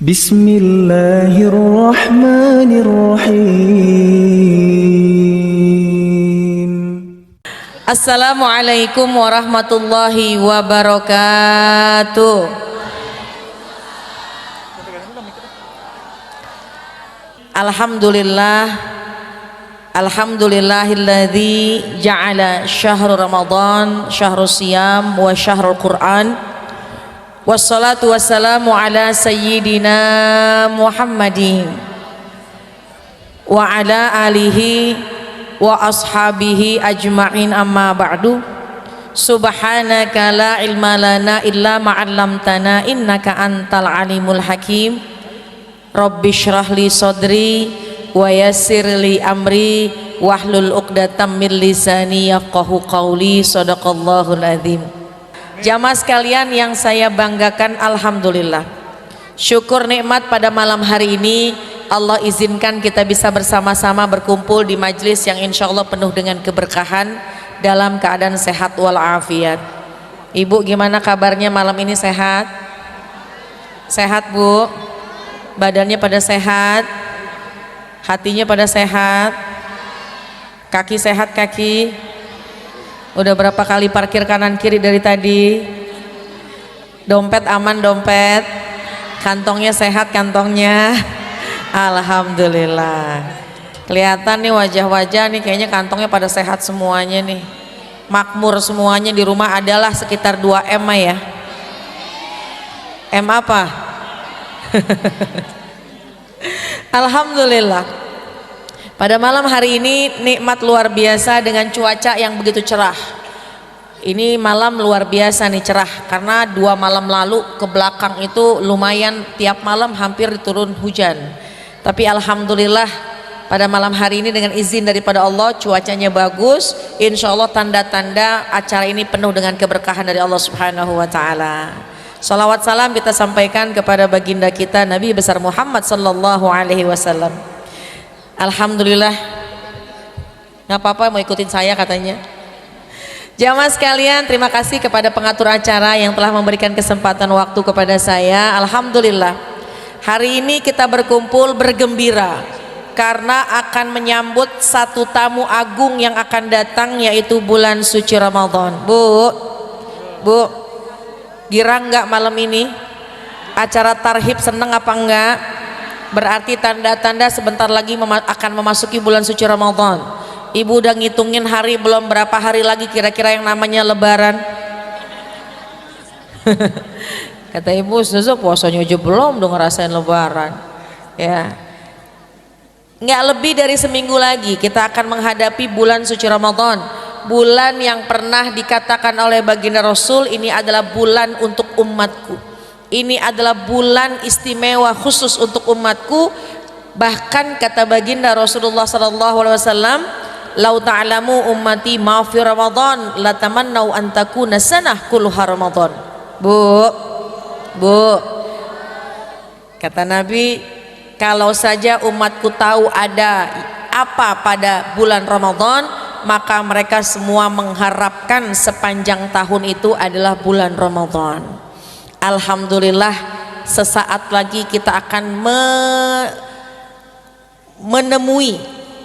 Bismillahirrahmanirrahim. Assalamualaikum warahmatullahi wabarakatuh. Alhamdulillahilladzi ja'ala syahrul Ramadan syahrul siyam wa syahrul Qur'an. Wassalatu wassalamu ala sayyidina Muhammadin wa ala alihi wa ashabihi ajma'in, amma ba'du. Subhanaka la ilma lana illa ma'allamtana innaka antal alimul hakim. Rabbi syrah li sadri wa yassir li amri wahlul uqdatam min lisani yafqahu qawli. Shadaqallahul azim. Jamaah sekalian yang saya banggakan, alhamdulillah, syukur nikmat pada malam hari ini Allah izinkan kita bisa bersama-sama berkumpul di majlis yang insya Allah penuh dengan keberkahan dalam keadaan sehat walafiat. Ibu gimana kabarnya malam ini? Sehat? Sehat Bu? Badannya pada sehat? Hatinya pada sehat? Kaki sehat kaki? Udah berapa kali parkir kanan kiri dari tadi? Dompet aman dompet? Kantongnya sehat kantongnya? Alhamdulillah. Kelihatan nih wajah-wajah nih, kayaknya kantongnya pada sehat semuanya nih. Makmur semuanya di rumah adalah sekitar 2 M ya. M apa? Alhamdulillah. Pada malam hari ini nikmat luar biasa dengan cuaca yang begitu cerah. Ini malam luar biasa nih cerah, karena 2 malam lalu ke belakang itu lumayan tiap malam hampir turun hujan. Tapi alhamdulillah pada malam hari ini dengan izin daripada Allah cuacanya bagus. Insya Allah tanda-tanda acara ini penuh dengan keberkahan dari Allah Subhanahu wa ta'ala. Salawat salam kita sampaikan kepada baginda kita Nabi besar Muhammad sallallahu alaihi wasallam. Alhamdulillah. Nggak apa-apa mau ikutin saya katanya. Jamaah sekalian, terima kasih kepada pengatur acara yang telah memberikan kesempatan waktu kepada saya. Alhamdulillah, hari ini kita berkumpul bergembira karena akan menyambut satu tamu agung yang akan datang, yaitu bulan suci Ramadan. Bu, girang nggak malam ini? Acara tarhib seneng apa enggak? Berarti tanda-tanda sebentar lagi akan memasuki bulan suci Ramadan. Ibu udah ngitungin hari belum? Berapa hari lagi kira-kira yang namanya lebaran? Kata ibu, Suzu puasanya aja belum udah ngerasain lebaran ya. Nggak lebih dari seminggu lagi kita akan menghadapi bulan suci Ramadan, bulan yang pernah dikatakan oleh baginda Rasul, ini adalah bulan untuk umatku, ini adalah bulan istimewa khusus untuk umatku. Bahkan kata baginda Rasulullah SAW, lau ta'lamu ummati ma fi Ramadan la tamannau an takuna sanah kulluha Ramadan. Bu, kata Nabi, kalau saja umatku tahu ada apa pada bulan Ramadan, maka mereka semua mengharapkan sepanjang tahun itu adalah bulan Ramadan. Alhamdulillah, sesaat lagi kita akan menemui,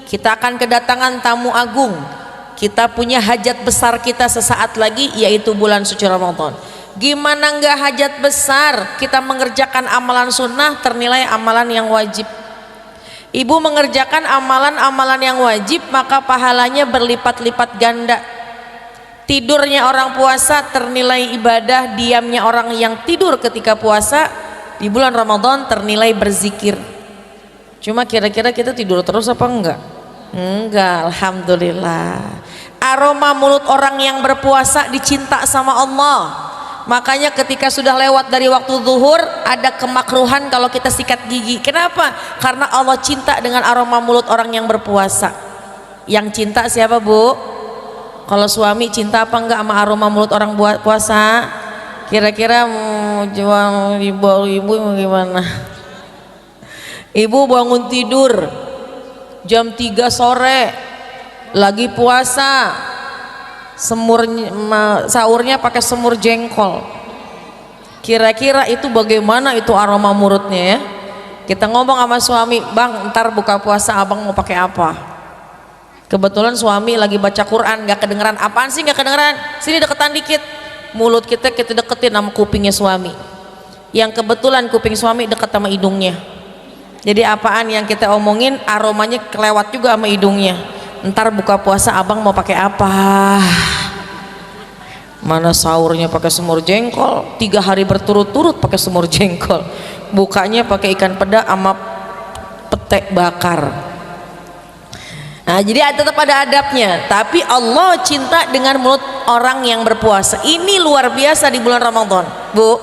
kita akan kedatangan tamu agung. Kita punya hajat besar kita sesaat lagi, yaitu bulan suci Ramadan. Gimana enggak hajat besar? Kita mengerjakan amalan sunnah ternilai amalan yang wajib. Ibu mengerjakan amalan-amalan yang wajib, maka pahalanya berlipat-lipat ganda. Tidurnya orang puasa ternilai ibadah, diamnya orang yang tidur ketika puasa di bulan Ramadan ternilai berzikir. Cuma kira-kira kita tidur terus apa enggak? Enggak, alhamdulillah. Aroma mulut orang yang berpuasa dicinta sama Allah. Makanya ketika sudah lewat dari waktu zuhur ada kemakruhan kalau kita sikat gigi. Kenapa? Karena Allah cinta dengan aroma mulut orang yang berpuasa. Yang cinta siapa Bu? Kalau suami cinta apa enggak sama aroma mulut orang puasa? Kira-kira mau jual ibu gimana? Ibu bangun tidur jam 3 sore lagi puasa, sahurnya pakai semur jengkol. Kira-kira itu bagaimana itu aroma mulutnya ya? Kita ngomong sama suami, bang ntar buka puasa abang mau pakai apa? Kebetulan suami lagi baca Quran, gak kedengeran. Apaan sih gak kedengeran? Sini deketan dikit. Mulut kita deketin sama kupingnya suami. Yang kebetulan kuping suami deket sama hidungnya. Jadi apaan yang kita omongin aromanya kelewat juga sama hidungnya. Ntar buka puasa abang mau pakai apa? Mana sahurnya pakai semur jengkol, 3 hari berturut-turut pakai semur jengkol, bukanya pakai ikan peda sama pete bakar. Nah jadi tetap ada adabnya, tapi Allah cinta dengan mulut orang yang berpuasa. Ini luar biasa di bulan Ramadan, Bu.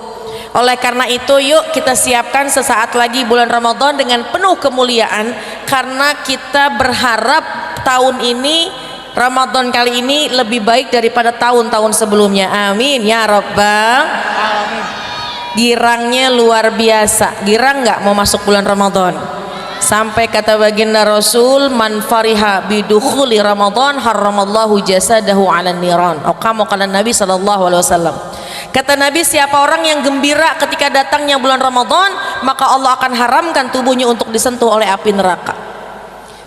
Oleh karena itu yuk kita siapkan sesaat lagi bulan Ramadan dengan penuh kemuliaan, karena kita berharap tahun ini Ramadan kali ini lebih baik daripada tahun-tahun sebelumnya. Amin ya rabbal alamin. Girangnya luar biasa. Girang nggak mau masuk bulan Ramadan? Sampai kata baginda Rasul, man fariha bidukhuli Ramadan haramallahu jasadahu 'alan niran. Kamu kata Nabi sallallahu alaihi wasallam. Kata Nabi, siapa orang yang gembira ketika datangnya bulan Ramadan, maka Allah akan haramkan tubuhnya untuk disentuh oleh api neraka.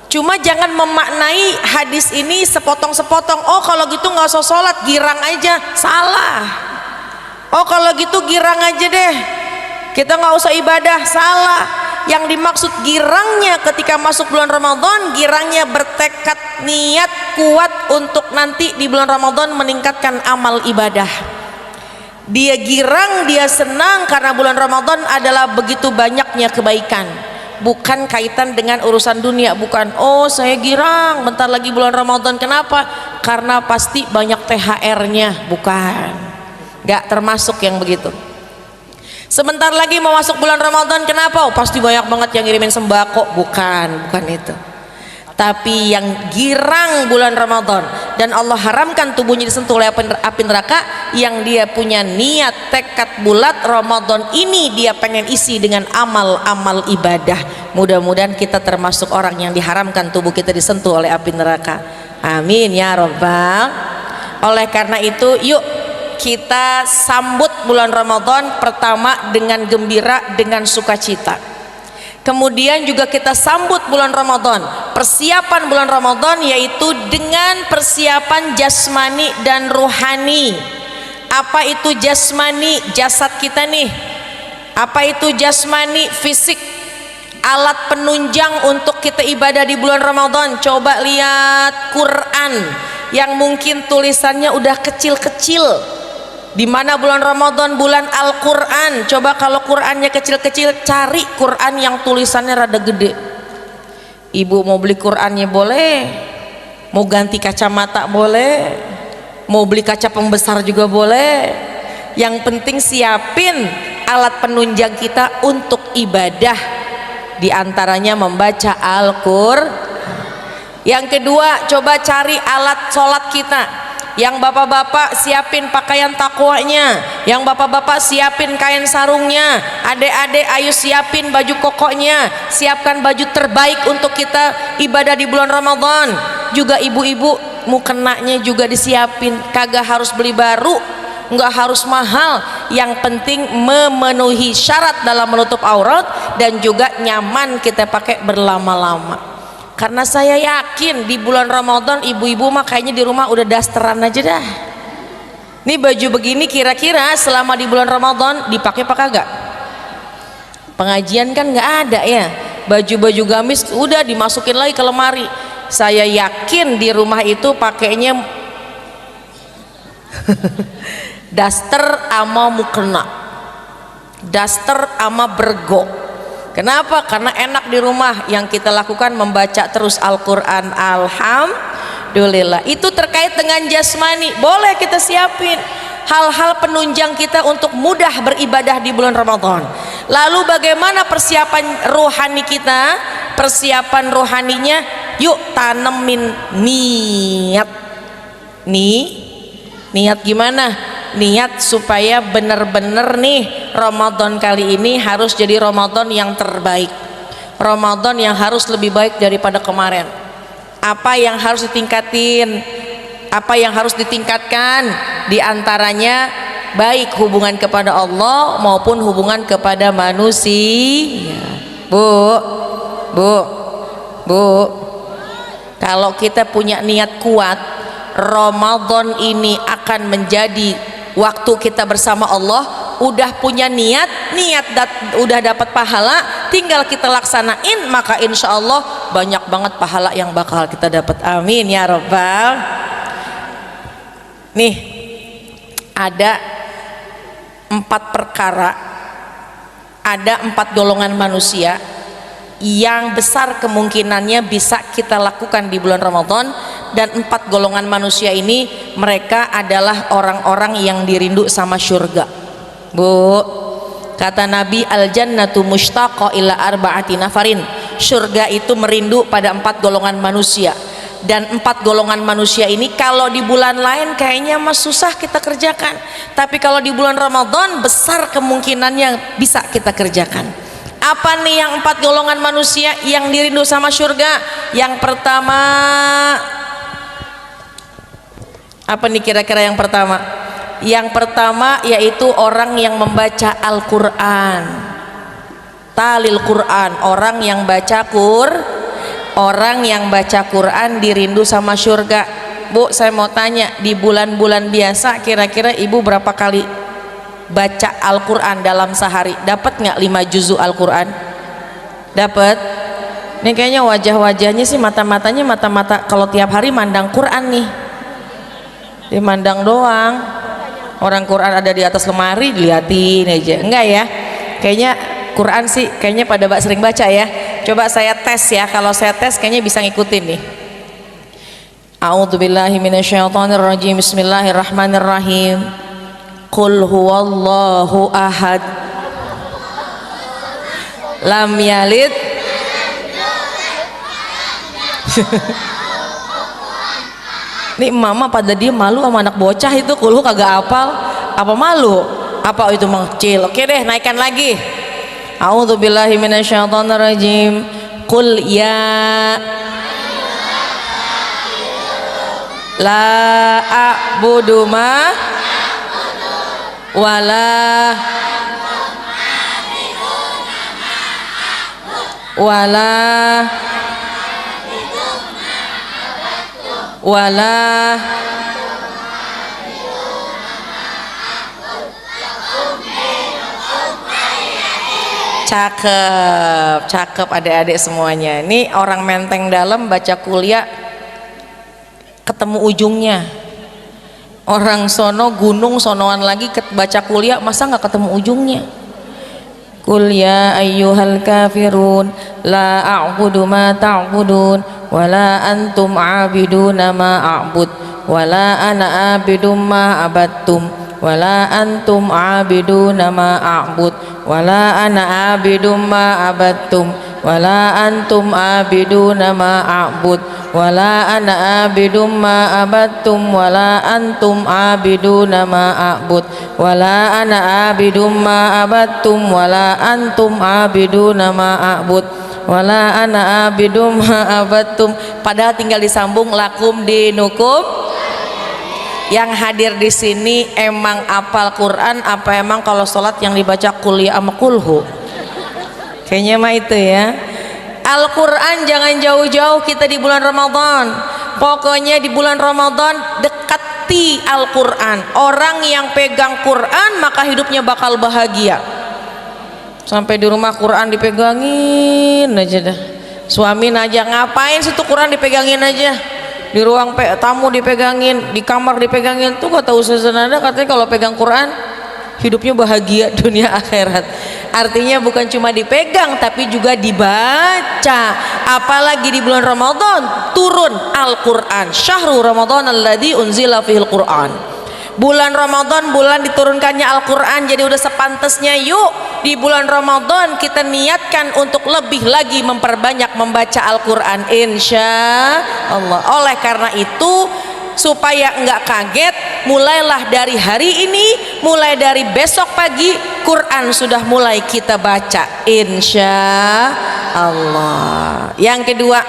Cuma jangan memaknai hadis ini sepotong-sepotong. Oh kalau gitu nggak usah sholat, girang aja. Salah. Oh kalau gitu girang aja deh, kita nggak usah ibadah. Salah. Yang dimaksud girangnya ketika masuk bulan Ramadan, girangnya bertekad niat kuat untuk nanti di bulan Ramadan meningkatkan amal ibadah. Dia girang, dia senang karena bulan Ramadan adalah begitu banyaknya kebaikan. Bukan kaitan dengan urusan dunia, bukan. Oh saya girang bentar lagi bulan Ramadan, kenapa? Karena pasti banyak THR-nya, bukan. Gak termasuk yang begitu. Sebentar lagi mau masuk bulan Ramadan, kenapa? Oh pasti banyak banget yang ngirimin sembako, bukan itu. Tapi yang girang bulan Ramadan dan Allah haramkan tubuhnya disentuh oleh api neraka, yang dia punya niat tekad bulat Ramadan ini dia pengen isi dengan amal-amal ibadah. Mudah-mudahan kita termasuk orang yang diharamkan tubuh kita disentuh oleh api neraka. Amin ya rabbal. Oleh karena itu yuk kita sambut bulan Ramadan pertama dengan gembira, dengan sukacita. Kemudian juga kita sambut bulan Ramadan, persiapan bulan Ramadan yaitu dengan persiapan jasmani dan rohani. Apa itu jasmani? Jasad kita nih. Apa itu jasmani? Fisik, alat penunjang untuk kita ibadah di bulan Ramadan. Coba lihat Quran yang mungkin tulisannya udah kecil-kecil. Di mana bulan Ramadan bulan Al-Quran. Coba kalau Qurannya kecil-kecil, cari Quran yang tulisannya rada gede. Ibu mau beli Qurannya boleh, mau ganti kacamata boleh, mau beli kaca pembesar juga boleh. Yang penting siapin alat penunjang kita untuk ibadah, di antaranya membaca Al-Quran. Yang kedua, coba cari alat sholat kita. Yang bapak-bapak siapin pakaian takwanya, yang bapak-bapak siapin kain sarungnya, adik-adik ayo siapin baju kokoknya, siapkan baju terbaik untuk kita ibadah di bulan Ramadan. Juga ibu-ibu mukenanya juga disiapin, kagak harus beli baru, nggak harus mahal, yang penting memenuhi syarat dalam menutup aurat dan juga nyaman kita pakai berlama-lama. Karena saya yakin di bulan Ramadan ibu-ibu mah kayaknya di rumah udah dasteran aja dah. Ini baju begini kira-kira selama di bulan Ramadan dipakai apa kagak? Pengajian kan nggak ada ya. Baju-baju gamis udah dimasukin lagi ke lemari. Saya yakin di rumah itu pakainya daster ama mukena, daster ama bergo. Kenapa? Karena enak di rumah. Yang kita lakukan membaca terus Al-Quran. Alhamdulillah. Itu terkait dengan jasmani, boleh kita siapin hal-hal penunjang kita untuk mudah beribadah di bulan Ramadan. Lalu bagaimana persiapan rohani kita? Persiapan rohaninya yuk tanemin niat. Niat gimana? Niat supaya benar-benar nih Ramadan kali ini harus jadi Ramadan yang terbaik, Ramadan yang harus lebih baik daripada kemarin. Apa yang harus ditingkatin, apa yang harus ditingkatkan? Di antaranya baik hubungan kepada Allah maupun hubungan kepada manusia. Bu, kalau kita punya niat kuat, Ramadan ini akan menjadi waktu kita bersama Allah. Udah punya niat udah dapat pahala, tinggal kita laksanain, maka insya Allah banyak banget pahala yang bakal kita dapat. Amin ya Rabbal. Nih, ada 4 perkara, ada 4 golongan manusia yang besar kemungkinannya bisa kita lakukan di bulan Ramadan. Dan 4 golongan manusia ini, mereka adalah orang-orang yang dirindu sama surga. Bu, kata Nabi, al jannatu mushtaqa ila arba'ati nafarin, surga itu merindu pada 4 golongan manusia. Dan 4 golongan manusia ini kalau di bulan lain kayaknya mah susah kita kerjakan, tapi kalau di bulan Ramadan besar kemungkinannya bisa kita kerjakan. Apa nih yang 4 golongan manusia yang dirindu sama surga? Yang pertama, apa nih kira-kira yang pertama? Yang pertama yaitu orang yang membaca Al-Quran, talil Quran, orang yang baca Quran dirindu sama surga. Bu, saya mau tanya, di bulan-bulan biasa kira-kira ibu berapa kali baca Al-Quran dalam sehari? Dapat nggak 5 juzuk Al-Quran? Dapat? Ini kayaknya wajah-wajahnya sih, mata-matanya mata-mata kalau tiap hari mandang Quran nih, dimandang doang. Orang Quran ada di atas lemari diliatin aja, enggak ya? Kayaknya Quran sih kayaknya pada sering baca ya. Coba saya tes ya, kalau saya tes kayaknya bisa ngikutin nih. A'udzubillahi minasyaitonirrajim. Bismillahirrahmanirrahim. Qul huwallahu ahad, lam yalid. Nih mama pada dia malu sama anak bocah itu, kulhu kagak apal. Apa malu? Apa itu mengecil? Oke deh, naikkan lagi. A'udzubillahi minasyaitonirrajim. Qul ya la a'budu ma wala cakep adik-adik semuanya. Ini orang Menteng Dalam baca kuliah ketemu ujungnya. Orang sono gunung sonoan lagi baca kuliah masa nggak ketemu ujungnya. Qul ya ayyuhal kafirun la a'budu ma ta'budun wala antum 'abiduna ma a'bud wala ana 'abidum ma abattum wala antum 'abiduna ma a'bud wala ana 'abidum ma abattum wala antum 'abiduna ma a'bud wala ana 'abidum ma abattum wala antum 'abiduna ma a'bud wala ana 'abidum ma abattum wala antum 'abiduna ma a'bud wala ana 'abidum ma abattum. Padahal tinggal disambung lakum dinukum. Yang hadir di sini emang apal Quran apa emang kalau sholat yang dibaca kuliah sama kulhu? Kayaknya mah itu ya. Al-Quran jangan jauh-jauh kita di bulan Ramadan. Pokoknya di bulan Ramadan dekati Al-Quran. Orang yang pegang Quran maka hidupnya bakal bahagia. Sampai di rumah Quran dipegangin aja dah. Suami aja ngapain sih tuh Quran dipegangin aja. Di ruang tamu dipegangin, di kamar dipegangin. Tuh kata Ustaz Nada katanya kalau pegang Quran hidupnya bahagia dunia akhirat. Artinya bukan cuma dipegang tapi juga dibaca. Apalagi di bulan Ramadan turun Al-Quran. Syahrul Ramadan alladzi unzila fihil Quran. Bulan Ramadan bulan diturunkannya Al-Quran. Jadi udah sepantasnya yuk di bulan Ramadan kita niatkan untuk lebih lagi memperbanyak membaca Al-Quran insya Allah. Oleh karena itu supaya enggak kaget, mulailah dari hari ini, mulai dari besok pagi Quran sudah mulai kita baca insya Allah. Yang kedua,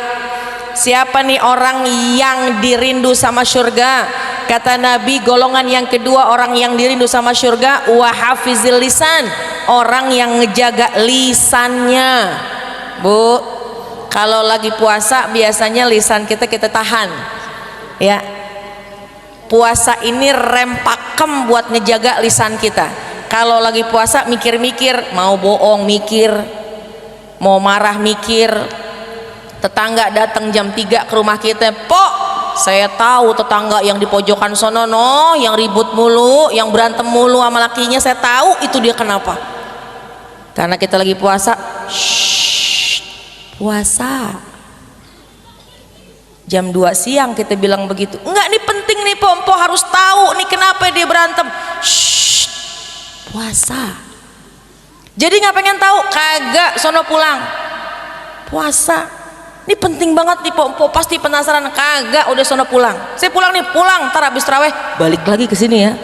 siapa nih orang yang dirindu sama surga? Kata Nabi, golongan yang kedua orang yang dirindu sama surga, wa hafizil lisan, orang yang ngejaga lisannya. Bu, kalau lagi puasa biasanya lisan kita tahan ya. Puasa ini rem pakem buat ngejaga lisan kita. Kalau lagi puasa mikir-mikir, mau bohong mikir, mau marah mikir. Tetangga datang jam 3 ke rumah kita, "Pok, saya tahu tetangga yang di pojokan sono no, yang ribut mulu, yang berantem mulu sama lakinya, saya tahu itu dia kenapa." Karena kita lagi puasa. Shh, puasa. Jam 2 siang kita bilang begitu. Enggak, nih penting nih Pompo harus tahu nih kenapa dia berantem. Shh, puasa. Jadi nggak pengen tahu, kagak, sono pulang. Puasa. Ini penting banget nih Pompo, pasti penasaran, kagak, udah sono pulang. Saya pulang nih, pulang, ntar habis terawih balik lagi ke sini ya.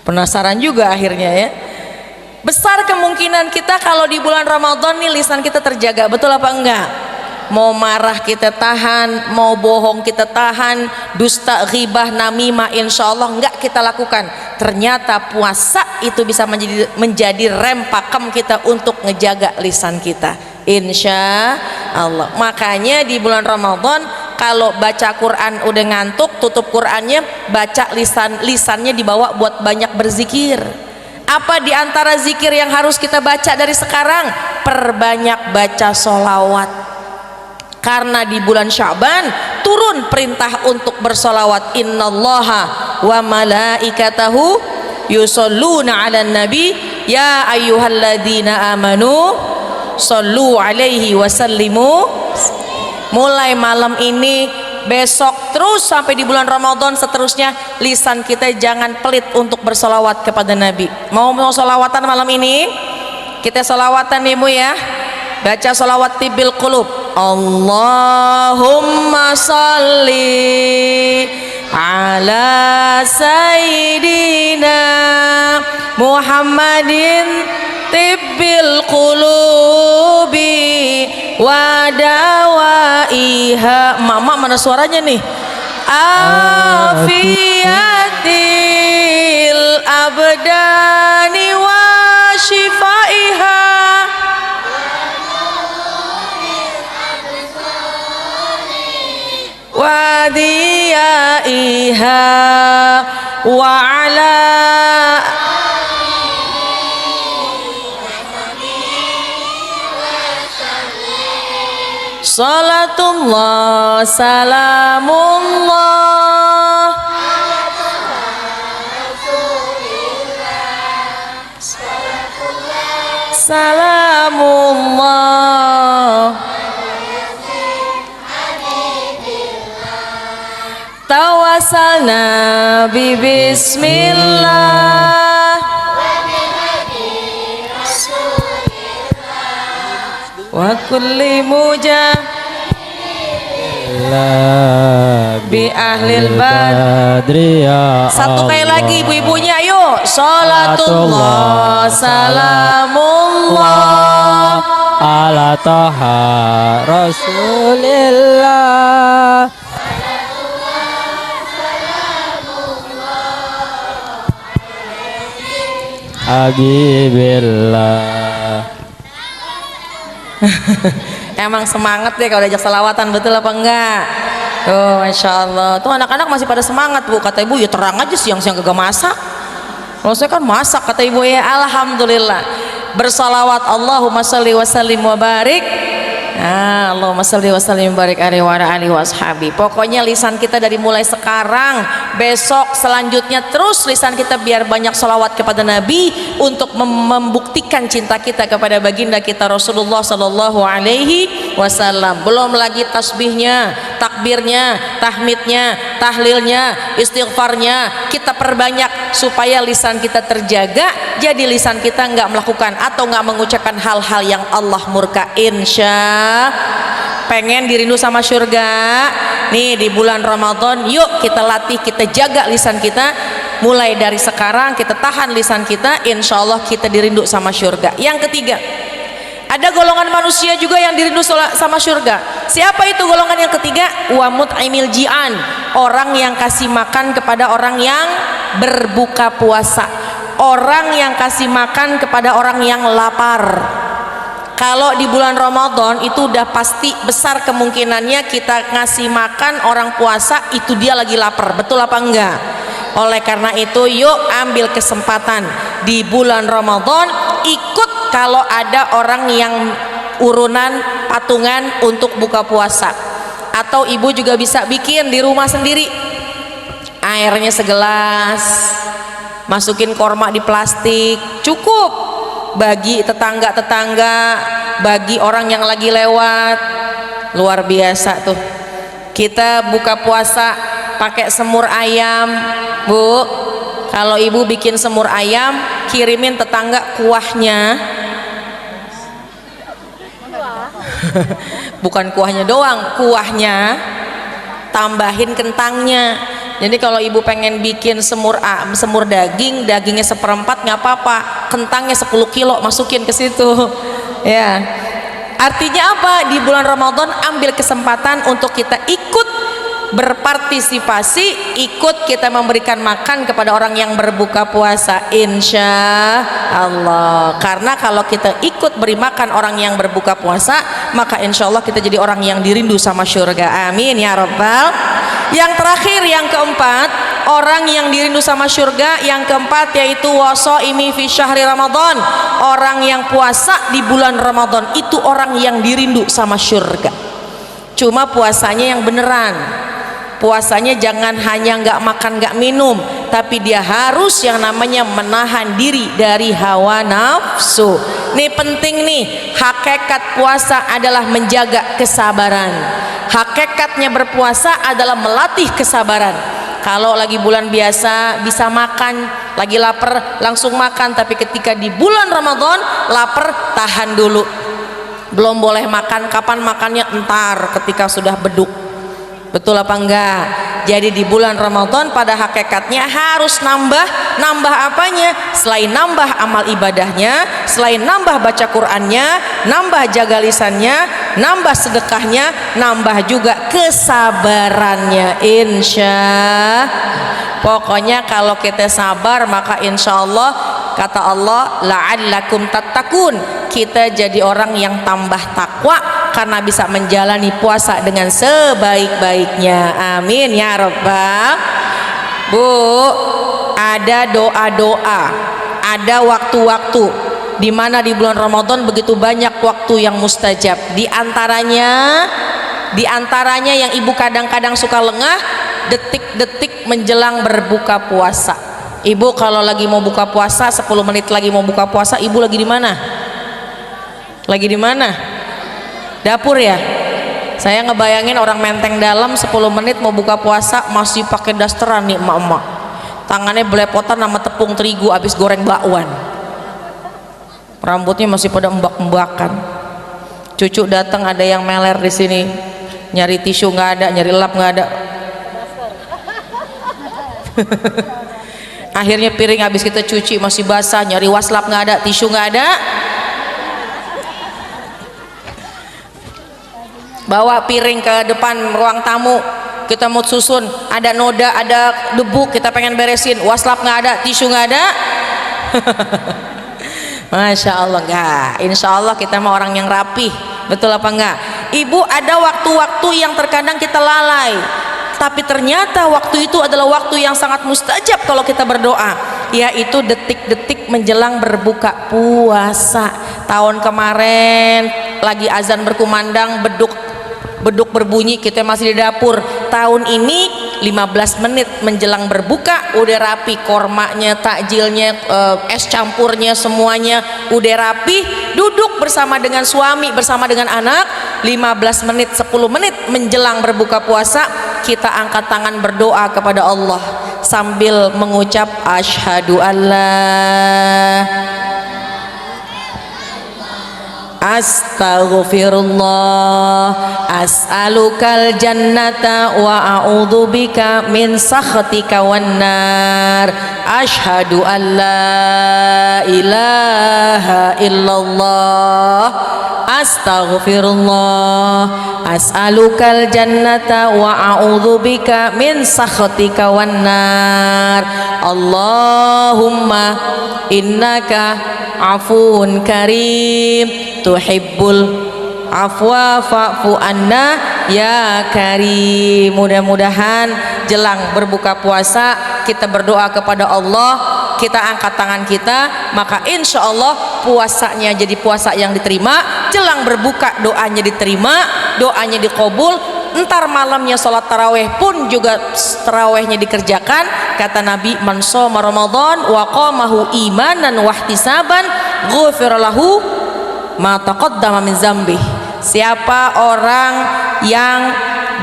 Penasaran juga akhirnya ya. Besar kemungkinan kita kalau di bulan Ramadan nih lisan kita terjaga, betul apa enggak? Mau marah kita tahan, mau bohong kita tahan, dusta, ghibah, namimah insya Allah enggak kita lakukan. Ternyata puasa itu bisa menjadi rem pakem kita untuk ngejaga lisan kita, insya Allah. Makanya di bulan Ramadan kalau baca Quran udah ngantuk, tutup Qurannya, baca lisannya dibawa buat banyak berzikir. Apa di antara zikir yang harus kita baca dari sekarang? Perbanyak baca sholawat. Karena di bulan Sya'ban turun perintah untuk bersolawat. Innallaha wa malaikatahu yusholluna 'alan nabi ya ayyuhalladzina amanu shollu 'alaihi wasallimu. Mulai malam ini, besok, terus sampai di bulan Ramadan seterusnya, lisan kita jangan pelit untuk bersolawat kepada Nabi. Mau solawatan malam ini? Kita solawatan ibu ya. Baca solawat tibil qulub. Allahumma salli ala sayyidina Muhammadin tibbil qulubi wa dawaiha. Mama mana suaranya nih? Afiyatil abdani wa shifaiha wa diyaiha wa ala salatullah salamullah salamullah tawassalna bi bismillah wa kulli bi ahlil badri ya. Satu kali lagi ibu-ibunya, yuk. Salatullah salamullah ala taha rasulillah. Habibillah. Emang semangat deh kalau diajak salawatan, betul apa enggak? Tuh, Masya Allah. Tuh anak-anak masih pada semangat bu. Kata ibu, ya terang aja siang-siang kagak masak. Kalau saya kan masak, kata ibu ya. Alhamdulillah. Bersalawat Allahumma salli wa sallim wa barik. Allahumma salli wa sallim wa barik alaihi wa ala alihi washabi. Pokoknya lisan kita dari mulai sekarang, besok, selanjutnya terus lisan kita biar banyak salawat kepada Nabi untuk membuktikan cinta kita kepada baginda kita Rasulullah sallallahu alaihi wasallam. Belum lagi tasbihnya, takbirnya, tahmidnya, tahlilnya, istighfarnya kita perbanyak supaya lisan kita terjaga. Jadi lisan kita nggak melakukan atau nggak mengucapkan hal-hal yang Allah murka. Insya pengen dirindu sama surga nih di bulan Ramadan, yuk kita latih, kita jaga lisan kita mulai dari sekarang, kita tahan lisan kita, insya Allah kita dirindu sama surga. Yang ketiga, ada golongan manusia juga yang dirindu sama surga. Siapa itu golongan yang ketiga? Wa mut'imil ji'an, orang yang kasih makan kepada orang yang berbuka puasa, orang yang kasih makan kepada orang yang lapar. Kalau di bulan Ramadan itu udah pasti besar kemungkinannya kita ngasih makan orang puasa itu dia lagi lapar, betul apa enggak? Oleh karena itu yuk ambil kesempatan di bulan Ramadan, ikut kalau ada orang yang urunan patungan untuk buka puasa. Atau ibu juga bisa bikin di rumah sendiri, airnya segelas, masukin korma di plastik, cukup bagi tetangga-tetangga, bagi orang yang lagi lewat. Luar biasa tuh, kita buka puasa pakai semur ayam. Bu, kalau ibu bikin semur ayam, kirimin tetangga kuahnya. Bukan kuahnya doang, kuahnya tambahin kentangnya. Jadi kalau ibu pengen bikin semur daging, dagingnya 1/4 nggak apa-apa, kentangnya 10 kilo masukin ke situ. Ya, artinya apa? Di bulan Ramadan ambil kesempatan untuk kita ikut berpartisipasi, ikut kita memberikan makan kepada orang yang berbuka puasa, insya Allah. Karena kalau kita ikut beri makan orang yang berbuka puasa, maka insya Allah kita jadi orang yang dirindu sama surga. Amin ya Rabbal. Yang terakhir, yang keempat, orang yang dirindu sama surga, yang keempat yaitu wasaimi fi syahri Ramadan, orang yang puasa di bulan Ramadan itu orang yang dirindu sama surga. Cuma puasanya yang beneran, puasanya jangan hanya nggak makan nggak minum, tapi dia harus yang namanya menahan diri dari hawa nafsu. Ini penting nih, hakikat puasa adalah menjaga kesabaran. Hakikatnya berpuasa adalah melatih kesabaran. Kalau lagi bulan biasa bisa makan, lagi lapar langsung makan, tapi ketika di bulan Ramadan lapar tahan dulu, belum boleh makan. Kapan makannya? Entar ketika sudah beduk. Betul apa enggak? Jadi di bulan Ramadan pada hakikatnya harus nambah apanya? Selain nambah amal ibadahnya, selain nambah baca Qur'annya, nambah jaga lisannya, nambah sedekahnya, nambah juga kesabarannya. Pokoknya kalau kita sabar maka insya Allah, kata Allah, la'allakum tattaqun, kita jadi orang yang tambah takwa karena bisa menjalani puasa dengan sebaik-baiknya. Amin ya Rabbal. Bu, ada doa-doa, ada waktu-waktu di mana di bulan Ramadan begitu banyak waktu yang mustajab. Di antaranya yang ibu kadang-kadang suka lengah, detik-detik menjelang berbuka puasa. Ibu kalau lagi mau buka puasa, 10 menit lagi mau buka puasa, ibu lagi di mana? Lagi di mana? Dapur ya? Saya ngebayangin orang Menteng Dalam 10 menit mau buka puasa masih pakai dasteran nih emak-emak, tangannya belepotan sama tepung terigu habis goreng bakwan, rambutnya masih pada embak-embakan. Cucu datang ada yang meler di sini, nyari tisu nggak ada, nyari lap nggak ada. Akhirnya piring habis kita cuci masih basah, nyari waslap nggak ada, tisu nggak ada. Bawa piring ke depan ruang tamu, kita mau susun, ada noda, ada debu, kita pengen beresin, waslap nggak ada, tisu nggak ada. Masya Allah, enggak. Insya Allah kita mau orang yang rapih, betul apa enggak? Ibu, ada waktu-waktu yang terkadang kita lalai, tapi ternyata waktu itu adalah waktu yang sangat mustajab kalau kita berdoa, yaitu detik-detik menjelang berbuka puasa. Tahun kemarin lagi azan berkumandang, beduk berbunyi, kita masih di dapur. Tahun ini 15 menit menjelang berbuka udah rapi, kormanya, takjilnya, es campurnya, semuanya udah rapi, duduk bersama dengan suami, bersama dengan anak. 15 menit, 10 menit menjelang berbuka puasa, kita angkat tangan berdoa kepada Allah sambil mengucap asyhadu alla astaghfirullah as'alukal jannata wa a'udzubika min sakhatika wan nar asyhadu an la ilaha illallah astaghfirullah, as'alukal jannata wa a'udzubika min sakhatika wan nar. Allahumma innaka afuun karim tuhibbul afwa fa'fu anna ya karim. Mudah-mudahan jelang berbuka puasa kita berdoa kepada Allah, kita angkat tangan kita, maka insya Allah puasanya jadi puasa yang diterima. Jelang berbuka doanya diterima, doanya dikabul. Entar malamnya sholat taraweh pun juga tarawehnya dikerjakan. Kata Nabi, man shoma Ramadan wa qamahu imanan wa ihtisaban ghufira lahu ma taqaddama min dzambih. Siapa orang yang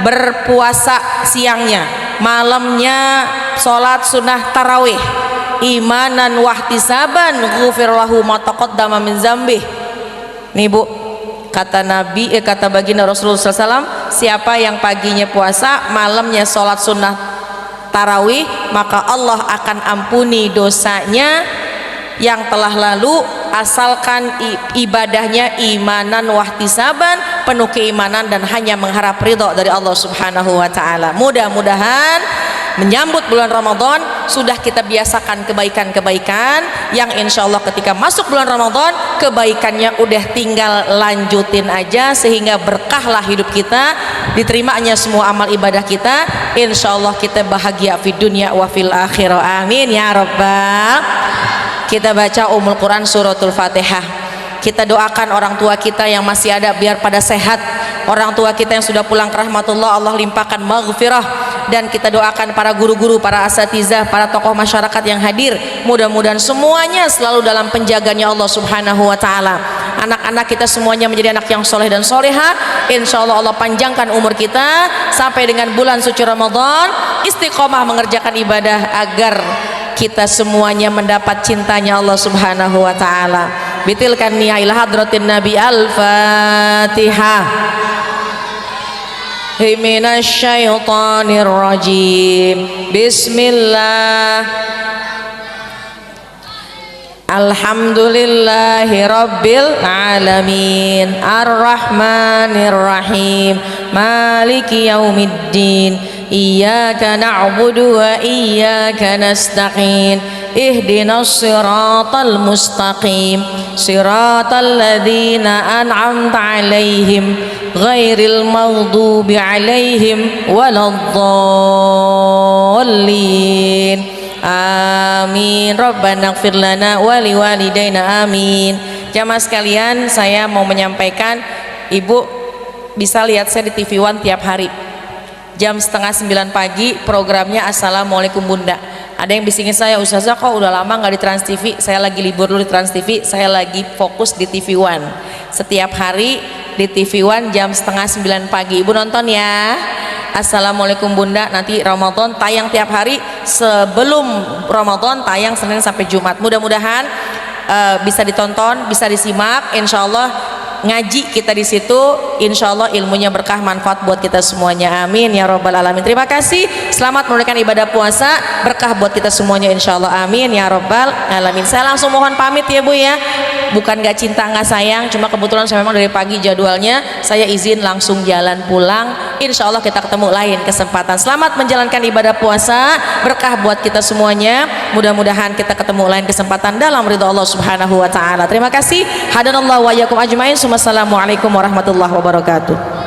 berpuasa siangnya, malamnya sholat sunnah tarawih, imanan wahtisaban ghufir lahu ma taqaddama min dzambih. Nih Bu, kata Nabi, kata baginda Rasulullah SAW, siapa yang paginya puasa, malamnya sholat sunnah tarawih, maka Allah akan ampuni dosanya yang telah lalu, asalkan ibadahnya imanan wahtisaban, penuh keimanan dan hanya mengharap ridho dari Allah Subhanahu wa taala. Mudah-mudahan menyambut bulan Ramadan sudah kita biasakan kebaikan-kebaikan yang insya Allah ketika masuk bulan Ramadan kebaikannya udah tinggal lanjutin aja, sehingga berkahlah hidup kita, diterimanya semua amal ibadah kita, insya Allah kita bahagia fi dunya wa fil akhirah, amin ya rabbal. Kita baca Ummul Quran suratul Fatihah. Kita doakan orang tua kita yang masih ada biar pada sehat. Orang tua kita yang sudah pulang ke rahmatullah, Allah limpahkan maghfirah. Dan kita doakan para guru-guru, para asatizah, para tokoh masyarakat yang hadir. Mudah-mudahan semuanya selalu dalam penjaganya Allah Subhanahu wa taala. Anak-anak kita semuanya menjadi anak yang soleh dan soleha. Insya Allah Allah panjangkan umur kita sampai dengan bulan suci Ramadan, istiqomah mengerjakan ibadah agar kita semuanya mendapat cintanya Allah Subhanahu wa taala. Bitilkan niya ila hadratin Nabi. Al-Fatihah. Minasyaitonir rajim. Bismillah. Alhamdulillahi rabbil alamin, arrahmanir rahim, maliki yaumiddin, iyyaka na'budu wa iyyaka nasta'in, ihdinas siratal mustaqim, siratal ladzina an'amta 'alaihim ghairil maghdubi 'alaihim waladdallin. Amin. Rabbana ighfir lana wa liwalidayna, amin. Jamaah sekalian, saya mau menyampaikan, Ibu bisa lihat saya di TV One tiap hari jam 8:30 pagi, programnya Assalamualaikum Bunda. Ada yang bisingin saya, Ustazah kok udah lama nggak di Trans TV? Saya lagi libur dulu di Trans TV, saya lagi fokus di TV One. Setiap hari di TV One jam 8:30 pagi, Ibu nonton ya. Assalamualaikum Bunda, nanti Ramadan tayang tiap hari, sebelum Ramadan tayang Senin sampai Jumat. Mudah-mudahan bisa ditonton, bisa disimak. Insya Allah ngaji kita di situ, insya Allah ilmunya berkah, manfaat buat kita semuanya, amin ya robbal alamin. Terima kasih, selamat menunaikan ibadah puasa, berkah buat kita semuanya insya Allah, amin ya robbal alamin. Saya langsung mohon pamit ya Bu ya, bukan gak cinta gak sayang, cuma kebetulan saya memang dari pagi jadwalnya, saya izin langsung jalan pulang. Insya Allah kita ketemu lain kesempatan. Selamat menjalankan ibadah puasa, berkah buat kita semuanya, mudah-mudahan kita ketemu lain kesempatan dalam ridha Allah Subhanahu wa taala. Terima kasih, hadanallahu wa iyyakum ajmain. Wassalamualaikum warahmatullahi wabarakatuh.